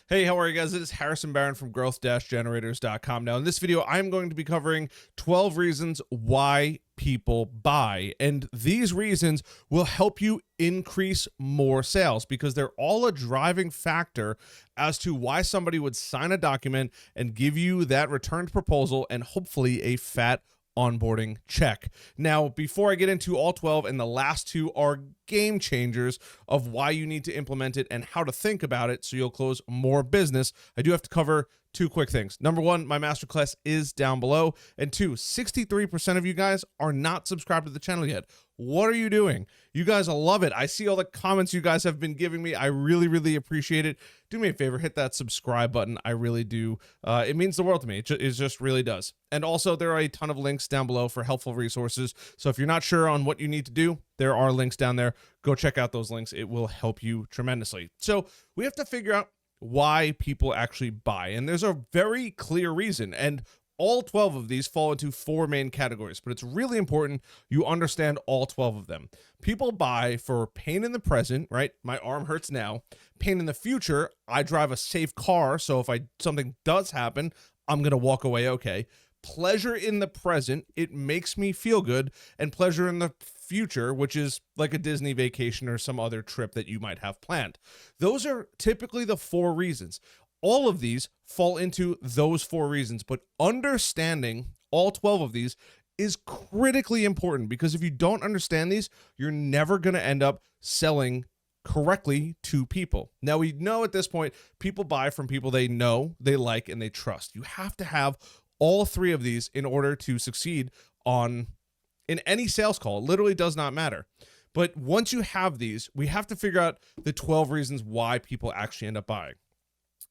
Hey, how are you guys? It is Harrison Barron from growth-generators.com. Now, in this video, I'm going to be covering 12 reasons why people buy. And these reasons will help you increase more sales because they're all a driving factor as to why somebody would sign a document and give you that returned proposal and hopefully a fat onboarding check. Now, before I get into all 12, and the last two are game changers of why you need to implement it and how to think about it so you'll close more business, I do have to cover two quick things. Number one, my masterclass is down below. And two, 63% of you guys are not subscribed to the channel yet. What are you doing? You guys will love it. I see all the comments you guys have been giving me. I really, really appreciate it. Do me a favor, hit that subscribe button. I really do. It means the world to me. It just really does. And also, there are a ton of links down below for helpful resources. So if you're not sure on what you need to do, there are links down there. Go check out those links. It will help you tremendously. So we have to figure out why people actually buy. And there's a very clear reason. And all 12 of these fall into four main categories, but it's really important you understand all 12 of them. People buy for pain in the present, right? My arm hurts now. Pain in the future, I drive a safe car, so if something does happen, I'm going to walk away okay. Pleasure in the present, it makes me feel good. And pleasure in the future, which is like a Disney vacation or some other trip that you might have planned. Those are typically the four reasons. All of these fall into those four reasons, but understanding all 12 of these is critically important because if you don't understand these, you're never going to end up selling correctly to people. Now, we know at this point, people buy from people they know, they like, and they trust. You have to have all three of these in order to succeed in any sales call. It literally does not matter. But once you have these, we have to figure out the 12 reasons why people actually end up buying.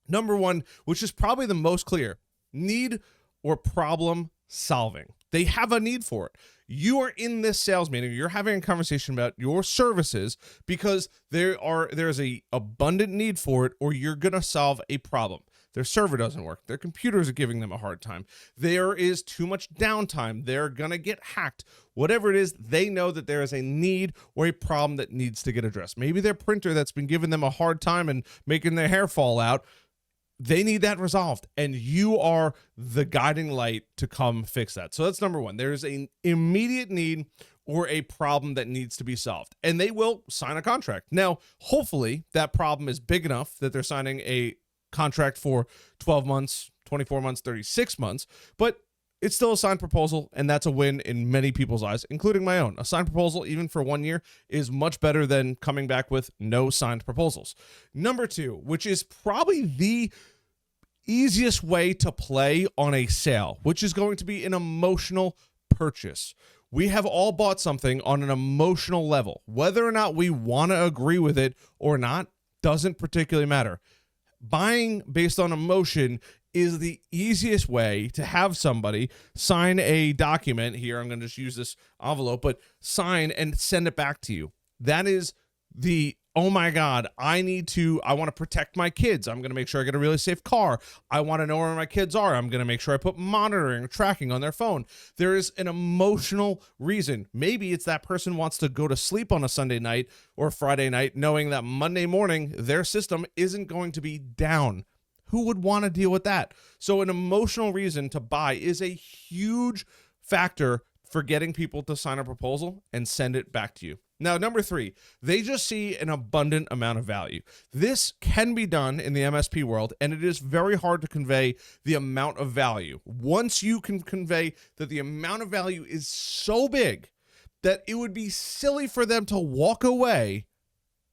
Number one, which is probably the most clear, need or problem solving. They have a need for it. You are in this sales meeting, you're having a conversation about your services because there's a abundant need for it, or you're going to solve a problem. Their server doesn't work. Their computers are giving them a hard time. There is too much downtime. They're going to get hacked. Whatever it is, they know that there is a need or a problem that needs to get addressed. Maybe their printer that's been giving them a hard time and making their hair fall out, they need that resolved, and you are the guiding light to come fix that. So that's number one. There's an immediate need or a problem that needs to be solved, and they will sign a contract. Now, hopefully that problem is big enough that they're signing a contract for 12 months, 24 months, 36 months, but it's still a signed proposal, and that's a win in many people's eyes, including my own. A signed proposal, even for 1 year, is much better than coming back with no signed proposals. Number two, which is probably the easiest way to play on a sale, which is going to be an emotional purchase. We have all bought something on an emotional level. Whether or not we want to agree with it or not doesn't particularly matter. Buying based on emotion is the easiest way to have somebody sign a document. Here, I'm going to just use this envelope, but sign and send it back to you. That is the, oh my God, I want to protect my kids. I'm going to make sure I get a really safe car. I want to know where my kids are. I'm going to make sure I put monitoring or tracking on their phone. There is an emotional reason. Maybe it's that person wants to go to sleep on a Sunday night or Friday night, knowing that Monday morning, their system isn't going to be down. Who would want to deal with that? So an emotional reason to buy is a huge factor for getting people to sign a proposal and send it back to you. Now, number three, they just see an abundant amount of value. This can be done in the MSP world, and it is very hard to convey the amount of value. Once you can convey that the amount of value is so big that it would be silly for them to walk away,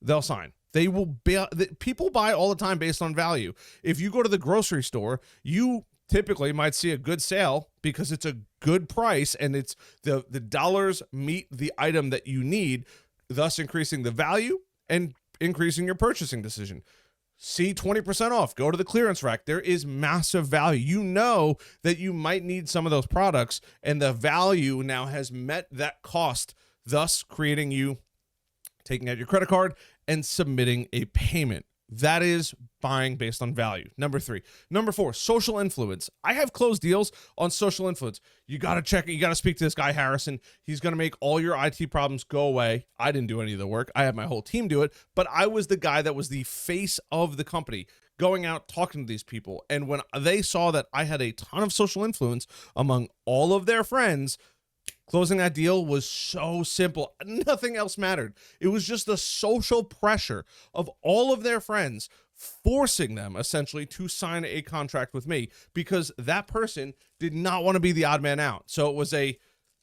they'll sign. People buy all the time based on value. If you go to the grocery store, you typically might see a good sale because it's a good price and it's the dollars meet the item that you need, thus increasing the value and increasing your purchasing decision. See 20% off, go to the clearance rack. There is massive value. You know that you might need some of those products, and the value now has met that cost, thus creating you taking out your credit card and submitting a payment. That is buying based on value. Number three. Number four, social influence. I have closed deals on social influence. You got to check it. You got to speak to this guy, Harrison. He's going to make all your IT problems go away. I didn't do any of the work. I had my whole team do it, but I was the guy that was the face of the company. going out talking to these people. And when they saw that I had a ton of social influence among all of their friends, closing that deal was so simple. Nothing else mattered. It was just the social pressure of all of their friends forcing them essentially to sign a contract with me, because that person did not want to be the odd man out. So it was a,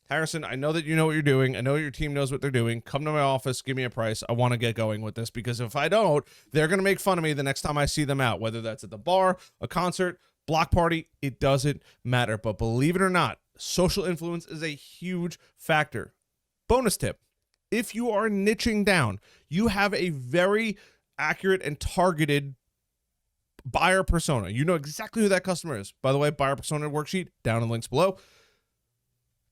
Harrison, I know that you know what you're doing. I know your team knows what they're doing. Come to my office, give me a price. I want to get going with this, because if I don't, they're going to make fun of me the next time I see them out, whether that's at the bar, a concert, block party, it doesn't matter. But believe it or not, social influence is a huge factor. Bonus tip: if you are niching down, you have a very accurate and targeted buyer persona. You know exactly who that customer is. By the way, buyer persona worksheet down in links below.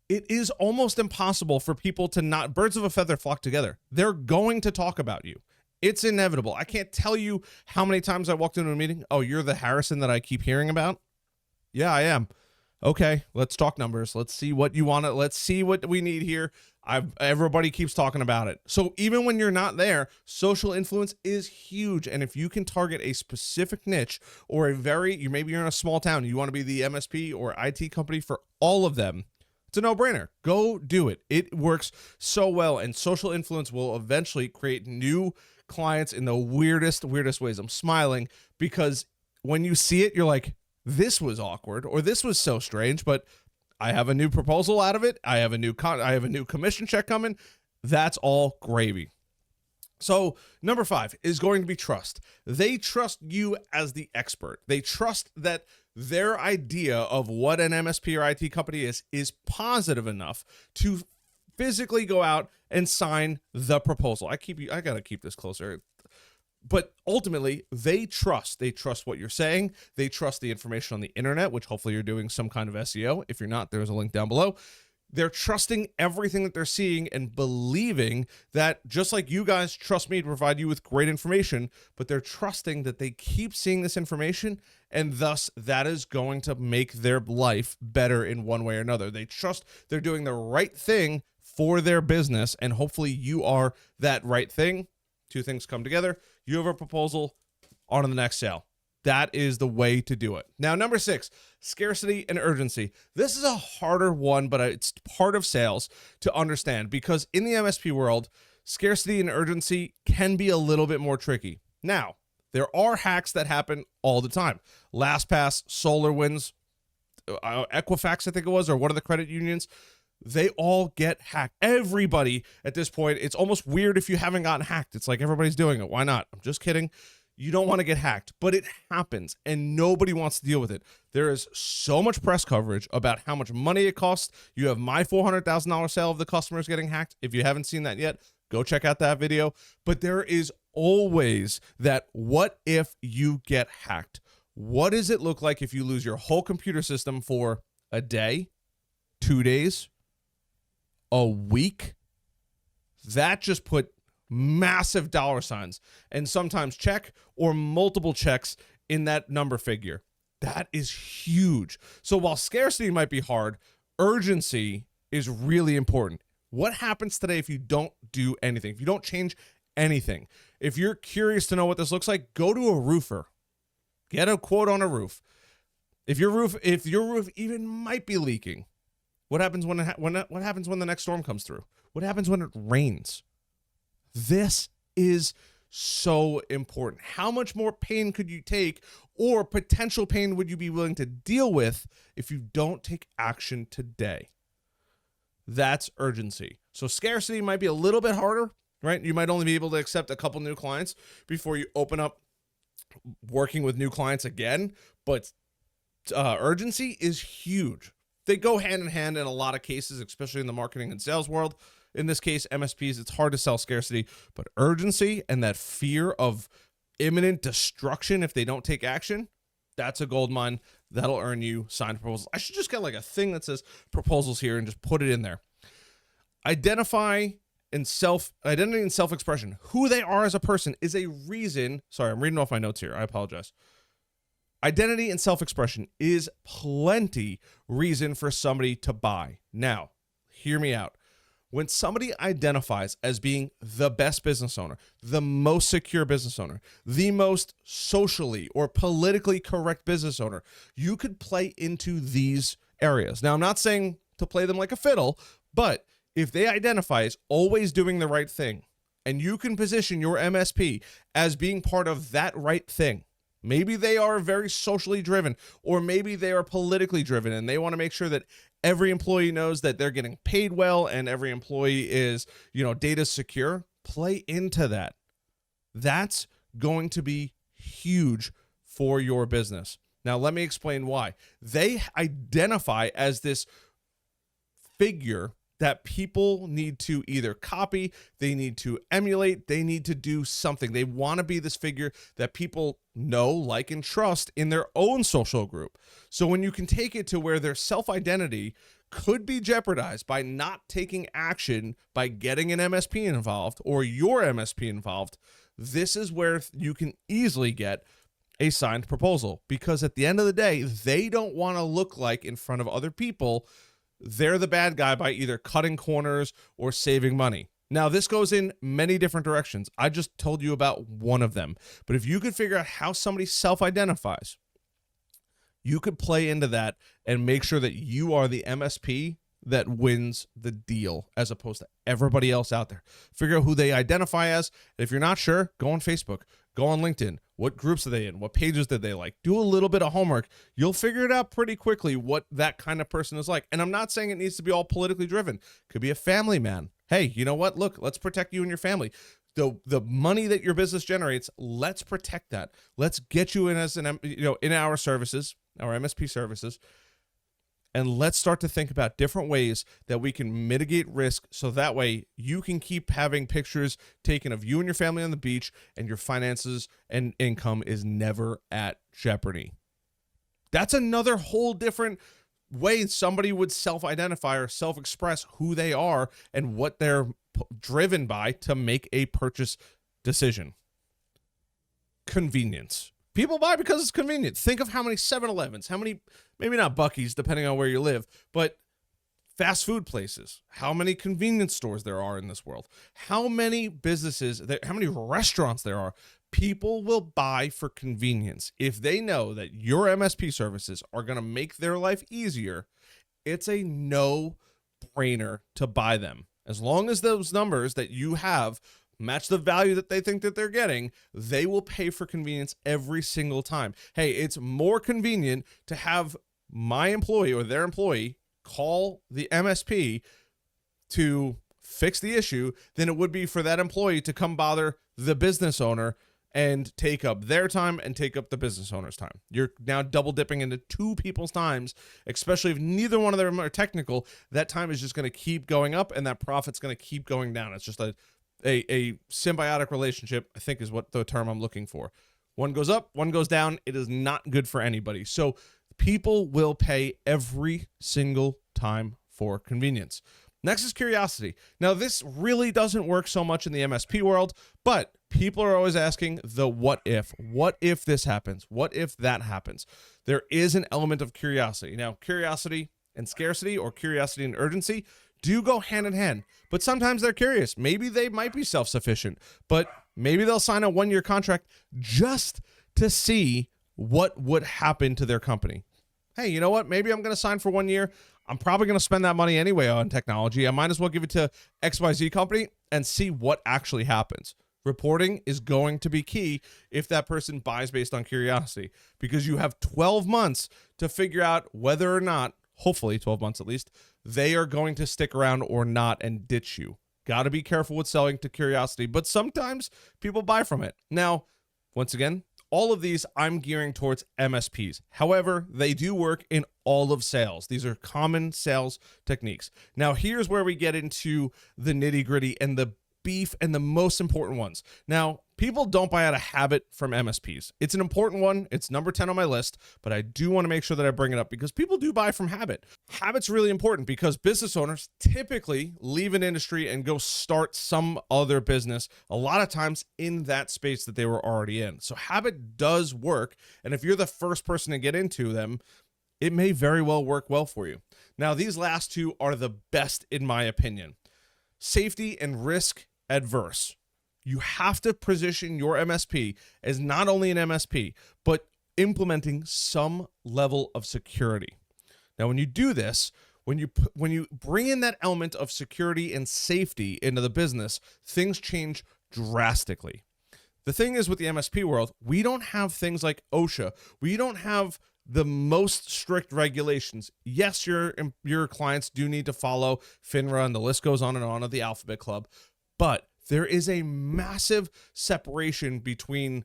It is almost impossible for people to not, birds of a feather flock together. They're going to talk about you. It's inevitable. I can't tell you how many times I walked into a meeting. Oh, you're the Harrison that I keep hearing about? Yeah, I am. Okay, let's talk numbers. Let's see what you want to, let's see what we need here. Everybody keeps talking about it. So even when you're not there, social influence is huge. And if you can target a specific niche, or maybe you're in a small town, you want to be the MSP or IT company for all of them, it's a no-brainer. Go do it. It works so well, and social influence will eventually create new clients in the weirdest ways. I'm smiling because when you see it, you're like, this was awkward, or this was so strange, but I have a new proposal out of it. I have a new commission check coming. That's all gravy. So number 5 is going to be trust. They trust you as the expert. They trust that their idea of what an MSP or IT company is positive enough to physically go out and sign the proposal. I got to keep this closer. But ultimately, they trust what you're saying. They trust the information on the internet, which hopefully you're doing some kind of SEO. If you're not, there's a link down below. They're trusting everything that they're seeing and believing that, just like you guys trust me to provide you with great information, but they're trusting that they keep seeing this information, and thus that is going to make their life better in one way or another. They trust they're doing the right thing for their business, and hopefully you are that right thing. Two things come together. You have a proposal, on to the next sale. That is the way to do it. Now, number 6, scarcity and urgency. This is a harder one, but it's part of sales to understand, because in the MSP world, scarcity and urgency can be a little bit more tricky. Now, there are hacks that happen all the time. LastPass, SolarWinds, Equifax, I think it was, or one of the credit unions, they all get hacked. Everybody at this point, it's almost weird if you haven't gotten hacked. It's like everybody's doing it. Why not? I'm just kidding. You don't want to get hacked, but it happens, and nobody wants to deal with it. There is so much press coverage about how much money it costs. You have my $400,000 sale of the customers getting hacked. If you haven't seen that yet, go check out that video. But there is always that, what if you get hacked? What does it look like if you lose your whole computer system for a day, 2 days, a week? That just put massive dollar signs, and sometimes check or multiple checks in that number figure. That is huge. So while scarcity might be hard, urgency is really important. What happens today if you don't do anything? If you don't change anything? If you're curious to know what this looks like, go to a roofer. Get a quote on a roof. If your roof even might be leaking, what happens when what happens when the next storm comes through? What happens when it rains? This is so important. How much more pain could you take, or potential pain would you be willing to deal with if you don't take action today? That's urgency. So scarcity might be a little bit harder, right? You might only be able to accept a couple new clients before you open up working with new clients again, but urgency is huge. They go hand in hand in a lot of cases, especially in the marketing and sales world. In this case, MSPs, it's hard to sell scarcity, but urgency and that fear of imminent destruction if they don't take action, that's a gold mine. That'll earn you signed proposals. I should just get like a thing that says proposals here and just put it in there. Identity and self-expression. Who they are as a person is a reason. Sorry, I'm reading off my notes here. I apologize. Identity and self-expression is plenty reason for somebody to buy. Now, hear me out. When somebody identifies as being the best business owner, the most secure business owner, the most socially or politically correct business owner, you could play into these areas. Now, I'm not saying to play them like a fiddle, but if they identify as always doing the right thing, and you can position your MSP as being part of that right thing, maybe they are very socially driven, or maybe they are politically driven, and they want to make sure that every employee knows that they're getting paid well and every employee is, data secure. Play into that. That's going to be huge for your business. Now, let me explain why. They identify as this figure that people need to either copy, they need to emulate, they need to do something. They want to be this figure that people know, like, and trust in their own social group. So when you can take it to where their self-identity could be jeopardized by not taking action, by getting an MSP involved or your MSP involved, this is where you can easily get a signed proposal, because at the end of the day, they don't want to look like in front of other people they're the bad guy by either cutting corners or saving money. Now, this goes in many different directions. I just told you about one of them. But if you could figure out how somebody self-identifies, you could play into that and make sure that you are the MSP that wins the deal as opposed to everybody else out there. Figure out who they identify as. And if you're not sure, go on Facebook, go on LinkedIn. What groups are they in? What pages did they like? Do a little bit of homework. You'll figure it out pretty quickly what that kind of person is like. And I'm not saying it needs to be all politically driven. Could be a family man. Hey, you know what? Look, let's protect you and your family. The money that your business generates, let's protect that. Let's get you in as in our services, our MSP services. And let's start to think about different ways that we can mitigate risk so that way you can keep having pictures taken of you and your family on the beach and your finances and income is never at jeopardy. That's another whole different way somebody would self-identify or self-express who they are and what they're driven by to make a purchase decision. Convenience. People buy because it's convenient. Think of how many 7-Elevens, how many, maybe not Buc-ee's, depending on where you live, but fast food places, how many convenience stores there are in this world, how many businesses, how many restaurants there are. People will buy for convenience. If they know that your MSP services are going to make their life easier, it's a no-brainer to buy them. As long as those numbers that you have match the value that they think that they're getting, they will pay for convenience every single time. Hey, it's more convenient to have my employee or their employee call the MSP to fix the issue than it would be for that employee to come bother the business owner and take up their time and take up the business owner's time. You're now double dipping into two people's times, especially if neither one of them are technical. That time is just going to keep going up and that profit's going to keep going down. It's just a symbiotic relationship, I think is what the term I'm looking for. One goes up, one goes down. It is not good for anybody. So people will pay every single time for convenience. Next is curiosity. Now, this really doesn't work so much in the MSP world, but people are always asking the what if. What if this happens? What if that happens? There is an element of curiosity. Now, curiosity and scarcity, or curiosity and urgency, do go hand in hand, but sometimes they're curious. Maybe they might be self-sufficient, but maybe they'll sign a 1-year contract just to see what would happen to their company. Hey, you know what? Maybe I'm going to sign for 1 year. I'm probably going to spend that money anyway on technology. I might as well give it to XYZ company and see what actually happens. Reporting is going to be key if that person buys based on curiosity, because you have 12 months to figure out whether or not, hopefully 12 months at least, they are going to stick around or not and ditch you. Got to be careful with selling to curiosity, but sometimes people buy from it. Now, once again, all of these I'm gearing towards MSPs. However, they do work in all of sales. These are common sales techniques. Now, here's where we get into the nitty-gritty and the beef and the most important ones. Now, people don't buy out of habit from MSPs. It's an important one. It's number 10 on my list, but I do want to make sure that I bring it up because people do buy from habit. Habit's really important because business owners typically leave an industry and go start some other business, a lot of times in that space that they were already in. So habit does work, and if you're the first person to get into them, it may very well work well for you. Now, these last two are the best in my opinion. safety and risk adverse. You have to position your MSP as not only an MSP, but implementing some level of security. Now, when you do this, when you bring in that element of security and safety into the business, things change drastically. The thing is, with the MSP world, we don't have things like OSHA. We don't have the most strict regulations. Yes, your clients do need to follow FINRA, and the list goes on and on of the Alphabet Club, but there is a massive separation between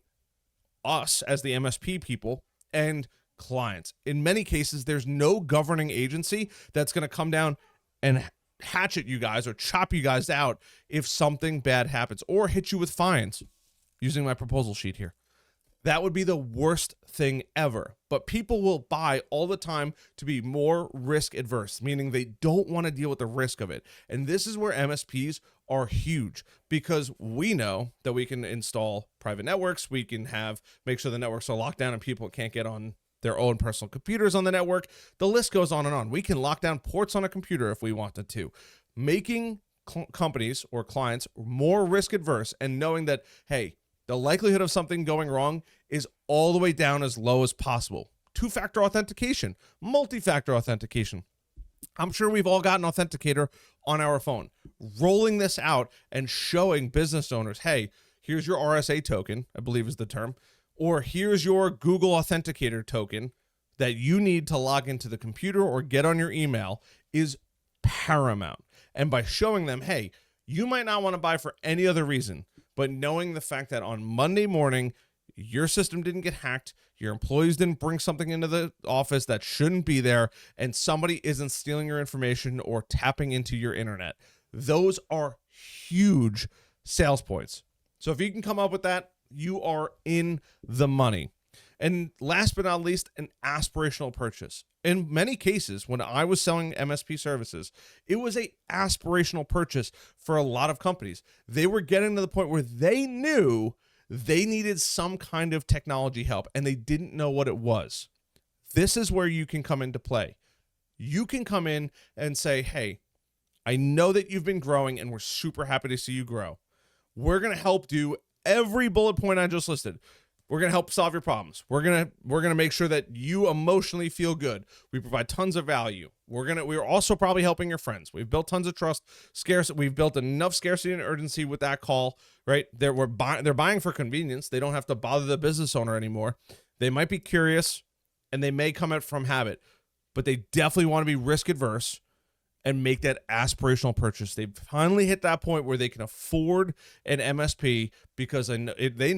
us as the MSP people and clients. In many cases, there's no governing agency that's going to come down and hatchet you guys or chop you guys out if something bad happens or hit you with fines. Using my proposal sheet here. That would be the worst thing ever. But people will buy all the time to be more risk adverse, meaning they don't want to deal with the risk of it. And this is where MSPs are huge, because we know that we can install private networks. We can make sure the networks are locked down and people can't get on their own personal computers on the network. The list goes on and on. We can lock down ports on a computer if we wanted to. Making companies or clients more risk adverse and knowing that, hey, the likelihood of something going wrong is all the way down as low as possible. Two-factor authentication, multi-factor authentication. I'm sure we've all got an authenticator on our phone. Rolling this out and showing business owners, hey, here's your RSA token, I believe is the term, or here's your Google Authenticator token that you need to log into the computer or get on your email, is paramount. And by showing them, hey, you might not want to buy for any other reason, but knowing the fact that on Monday morning, your system didn't get hacked, your employees didn't bring something into the office that shouldn't be there, and somebody isn't stealing your information or tapping into your internet. Those are huge sales points. So if you can come up with that, you are in the money. And last but not least, an aspirational purchase. In many cases, when I was selling MSP services, it was an aspirational purchase for a lot of companies. They were getting to the point where they knew they needed some kind of technology help and they didn't know what it was. This is where you can come into play. You can come in and say, hey, I know that you've been growing and we're super happy to see you grow. We're going to help do every bullet point I just listed. We're going to help solve your problems. We're going to make sure that you emotionally feel good. We provide tons of value. We're also probably helping your friends. We've built tons of trust, we've built enough scarcity and urgency with that call, right? They're buying for convenience. They don't have to bother the business owner anymore. They might be curious and they may come at from habit, but they definitely want to be risk adverse and make that aspirational purchase. They've finally hit that point where they can afford an MSP because they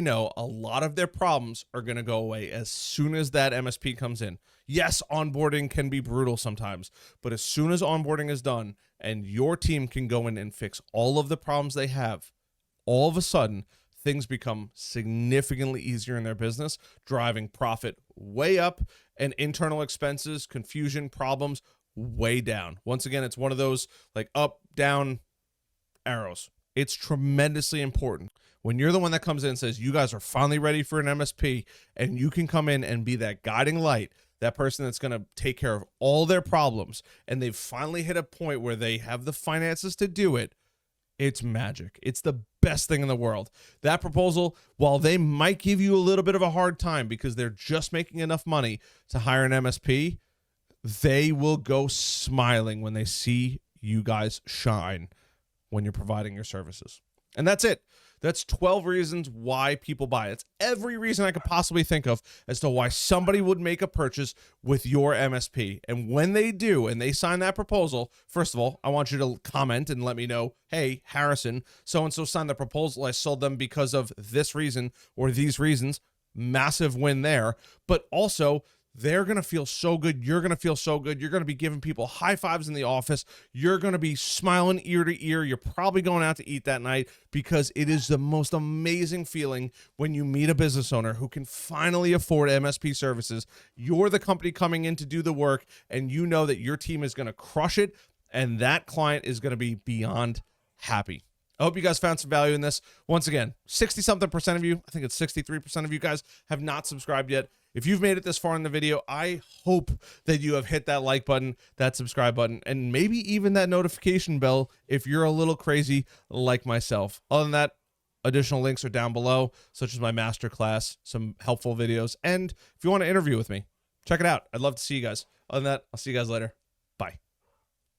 know a lot of their problems are going to go away as soon as that MSP comes in. Yes, onboarding can be brutal sometimes, but as soon as onboarding is done and your team can go in and fix all of the problems they have, all of a sudden, things become significantly easier in their business, driving profit way up and internal expenses, confusion, problems way down. Once again, it's one of those like up, down arrows. It's tremendously important. When you're the one that comes in and says, you guys are finally ready for an MSP, and you can come in and be that guiding light, that person that's going to take care of all their problems, and they've finally hit a point where they have the finances to do it, it's magic. It's the best thing in the world. That proposal, while they might give you a little bit of a hard time because they're just making enough money to hire an MSP, they will go smiling when they see you guys shine when you're providing your services. And that's it. That's 12 reasons why people buy. It's every reason I could possibly think of as to why somebody would make a purchase with your MSP. And when they do, and they sign that proposal, first of all, I want you to comment and let me know, hey, Harrison, so-and-so signed the proposal. I sold them because of this reason or these reasons. Massive win there. But also, they're going to feel so good. You're going to feel so good. You're going to be giving people high fives in the office. You're going to be smiling ear to ear. You're probably going out to eat that night because it is the most amazing feeling when you meet a business owner who can finally afford MSP services. You're the company coming in to do the work, and you know that your team is going to crush it, and that client is going to be beyond happy. I hope you guys found some value in this. Once again, 60-something% of you, I think it's 63% of you guys, have not subscribed yet. If you've made it this far in the video, I hope that you have hit that like button, that subscribe button, and maybe even that notification bell if you're a little crazy like myself. Other than that, additional links are down below, such as my masterclass, some helpful videos, and if you want to interview with me, check it out. I'd love to see you guys. Other than that, I'll see you guys later. Bye.